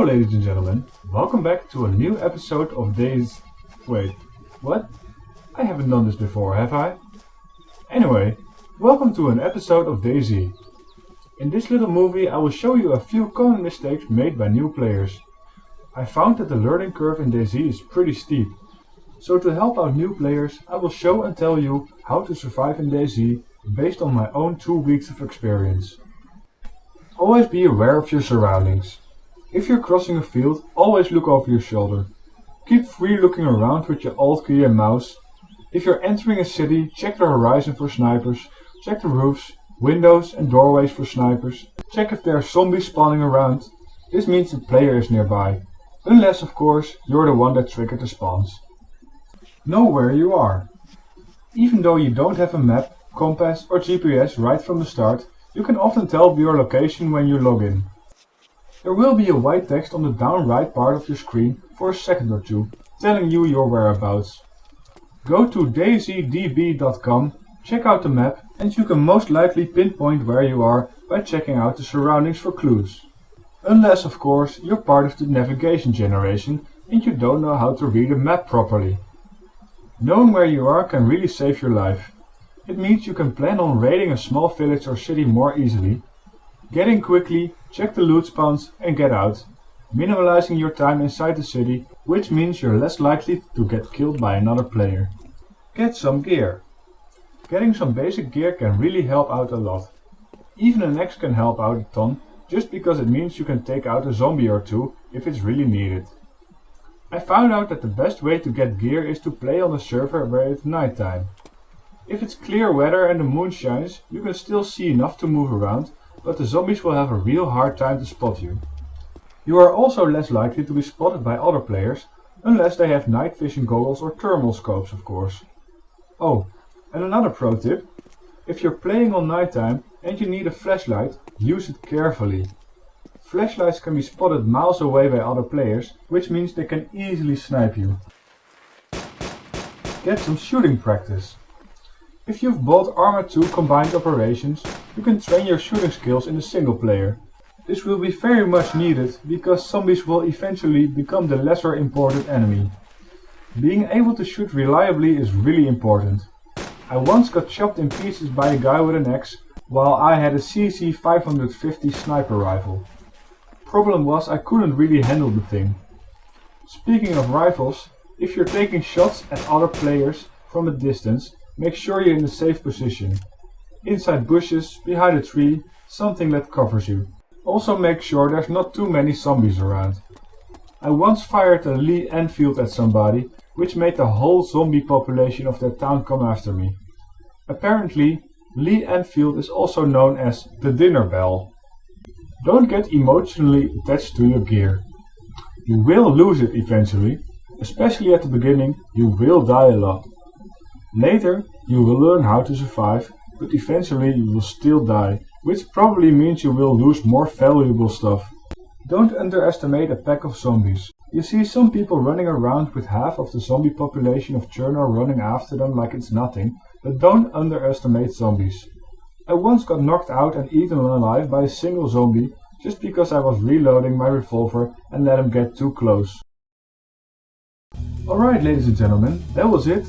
ladies and gentlemen, welcome back to a new episode of Wait, what? I haven't done this before, have I? Anyway, welcome to an episode of DayZ. In this little movie I will show you a few common mistakes made by new players. I found that the learning curve in DayZ is pretty steep. So to help out new players, I will show and tell you how to survive in DayZ based on my own 2 weeks of experience. Always be aware of your surroundings. If you're crossing a field, always look over your shoulder. Keep free looking around with your Alt key and mouse. If you're entering a city, check the horizon for snipers, check the roofs, windows and doorways for snipers. Check if there are zombies spawning around. This means the player is nearby. Unless, of course, you're the one that triggered the spawns. Know where you are. Even though you don't have a map, compass or GPS right from the start, you can often tell your location when you log in. There will be a white text on the down right part of your screen for a second or two, telling you your whereabouts. Go to dayzdb.com, check out the map, and you can most likely pinpoint where you are by checking out the surroundings for clues. Unless, of course, you're part of the navigation generation and you don't know how to read a map properly. Knowing where you are can really save your life. It means you can plan on raiding a small village or city more easily. Get in quickly, check the loot spawns and get out, minimalizing your time inside the city, which means you're less likely to get killed by another player. Get some gear. Getting some basic gear can really help out a lot. Even an axe can help out a ton, just because it means you can take out a zombie or two if it's really needed. I found out that the best way to get gear is to play on a server where it's nighttime. If it's clear weather and the moon shines, you can still see enough to move around, but the zombies will have a real hard time to spot you. You are also less likely to be spotted by other players, unless they have night vision goggles or thermal scopes, of course. Oh, and another pro tip: if you're playing on nighttime and you need a flashlight, use it carefully. Flashlights can be spotted miles away by other players, which means they can easily snipe you. Get some shooting practice. If you've bought Arma 2 Combined Operations, you can train your shooting skills in the single player. This will be very much needed because zombies will eventually become the lesser important enemy. Being able to shoot reliably is really important. I once got chopped in pieces by a guy with an axe while I had a CZ550 sniper rifle. Problem was I couldn't really handle the thing. Speaking of rifles, if you're taking shots at other players from a distance, make sure you're in a safe position. Inside bushes, behind a tree, something that covers you. Also make sure there's not too many zombies around. I once fired a Lee Enfield at somebody, which made the whole zombie population of that town come after me. Apparently, Lee Enfield is also known as the dinner bell. Don't get emotionally attached to your gear. You will lose it eventually, especially at the beginning. You will die a lot. Later, you will learn how to survive, but eventually you will still die, which probably means you will lose more valuable stuff. Don't underestimate a pack of zombies. You see some people running around with half of the zombie population of Cherno running after them like it's nothing, but don't underestimate zombies. I once got knocked out and eaten alive by a single zombie just because I was reloading my revolver and let him get too close. Alright ladies and gentlemen, that was it.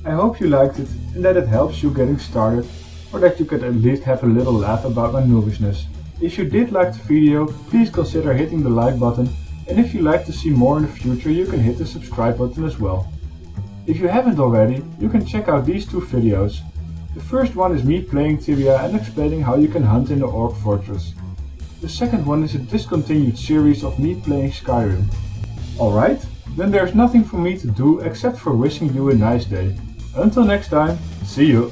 I hope you liked it and that it helps you getting started, or that you could at least have a little laugh about my noobishness. If you did like the video, please consider hitting the like button, and if you'd like to see more in the future you can hit the subscribe button as well. If you haven't already, you can check out these 2 videos. The first one is me playing Tibia and explaining how you can hunt in the Orc Fortress. The second one is a discontinued series of me playing Skyrim. Alright, then there's nothing for me to do except for wishing you a nice day. Until next time, see you!